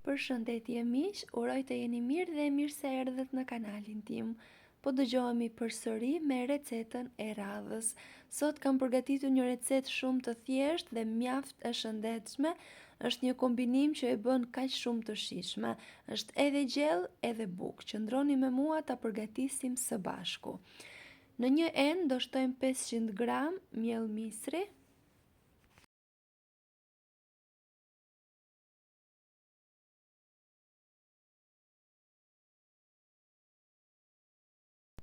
Përshëndetje miq, uroj të jeni mirë dhe mirë se erdhët në kanalin tim. Po dëgjohemi përsëri me recetën e radhës. Sot kam përgatitur një recetë shumë të thjeshtë dhe mjaft e shëndetshme. Është një kombinim që e bën kaq shumë të shijshme. Është edhe gjellë edhe bukë. Qëndroni me mua ta përgatisim së bashku. Në një enë do shtojmë 500 gram miell misri.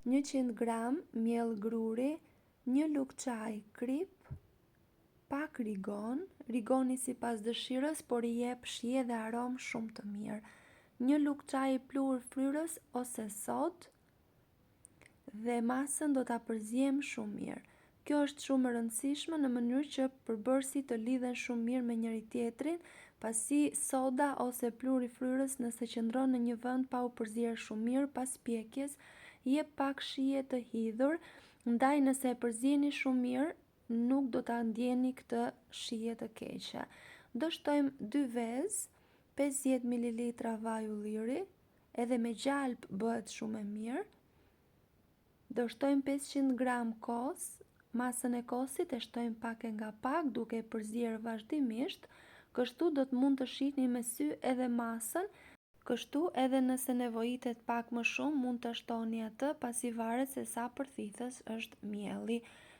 100 gram miell gruri, 1 lugë çaj krip, pak rigon, rigoni sipas dëshirës, por i jep shije dhe aromë shumë të mirë. 1 lugë çaj pluhur fryrës ose sod dhe masën do ta përziejmë shumë mirë. Kjo është shumë e rëndësishme në mënyrë që përbërësit të lidhen shumë mirë me njëri tjetrin, pasi soda ose pluhuri i fryrës nëse qëndron në një vend pa u përzier shumë mirë pas pjekjes, jep pak shije të hidhur, ndaj nëse e përzieni shumë mirë, nuk do ta ndjeni këtë shije të keqe. Do shtojmë 2 vezë, 50 ml vaj ulliri, edhe me gjalp bëhet shumë e mirë. Do shtojmë 500 gram kos, masën e kosit e shtojmë pak e nga pak duke e përzier vazhdimisht, kështu do të mund të shihni me sy edhe masën. Kështu edhe nëse nevojitet pak më shumë mund të shtoni atë, pasi varet se sa përthithës është mielli.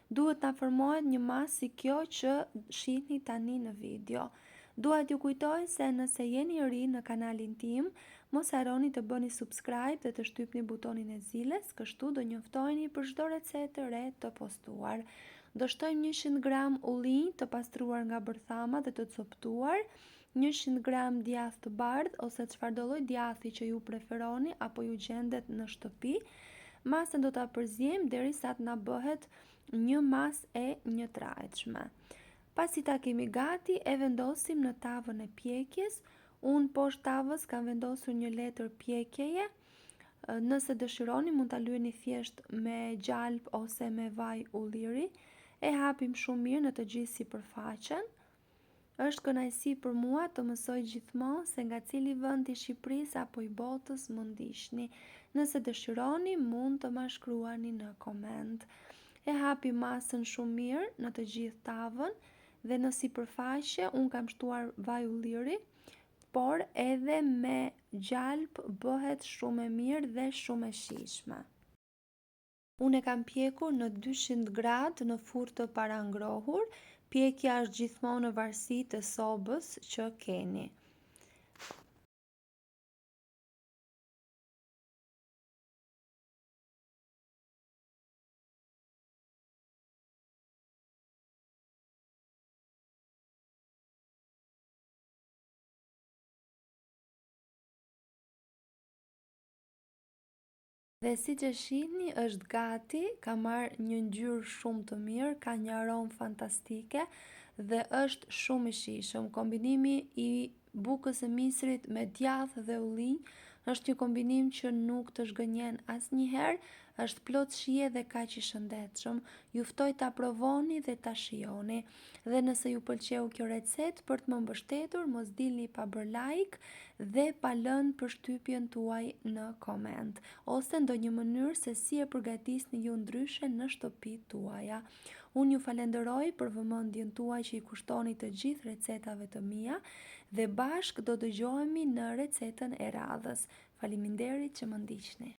Duhet ta formohet një masë si kjo që shihni tani në video. Dua t'ju kujtoj se nëse jeni ri në kanalin tim, mos harroni të bëni subscribe dhe të shtypni butonin e zilës, kështu do njoftoheni për çdo recetë re të postuar. Do shtojmë 100 gram ullinj të pastruar nga bërthama dhe të coptuar, 100 gram djath të bardhë ose çfarëdo lloj djathi që ju preferoni apo ju gjendet në shtëpi. Masën do ta përziejmë derisa të na bëhet një masë e njëtrajtshme. Pasi ta kemi gati, e vendosim në tavën e pjekjes. Unë poshtë tavës kam vendosur një letër pjekjeje. Nëse dëshironi mund ta lyeni thjesht me gjalp ose me vaj ulliri. E hapim shumë mirë në të gjithë sipërfaqen. Është kënaqësi për mua të mësoj gjithmonë se nga cili vend i Shqipërisë apo i botës mund ishni. Nëse dëshironi mund të ma shkruani në koment. E hapi masën shumë mirë në të gjithë tavën dhe në sipërfaqe unë kam shtuar vaj ulliri, por edhe me gjalp bëhet shumë e mirë dhe shumë e shijshme. Unë e kam pjekur në 200 gradë në furrë të parangrohur. Pjekja është gjithmonë në varësi të sobës që keni. Dhe si që shihni është gati, ka marrë një ngjyrë shumë të mirë, ka një aromë fantastike dhe është shumë i shijshëm. Kombinimi i bukës së misrit me djath dhe ullinj është një kombinim që nuk të zhgënjen asnjëherë, është plot shije dhe kaq i shëndetshëm. Ju ftoj ta provoni dhe ta shijoni. Dhe nëse ju pëlqeu kjo recetë, për të më mbështetur, mos dilni pa bërë like dhe pa lënë përshtypjen tuaj në koment, ose ndonjë mënyrë se si e përgatisni ju ndryshe në shtëpitë tuaja. Unë ju falenderoj për vëmendjen tuaj që i kushtoni të gjithë recetave të mia dhe bashkë do dëgjohemi në recetën e radhës. Faleminderit që më ndiqni.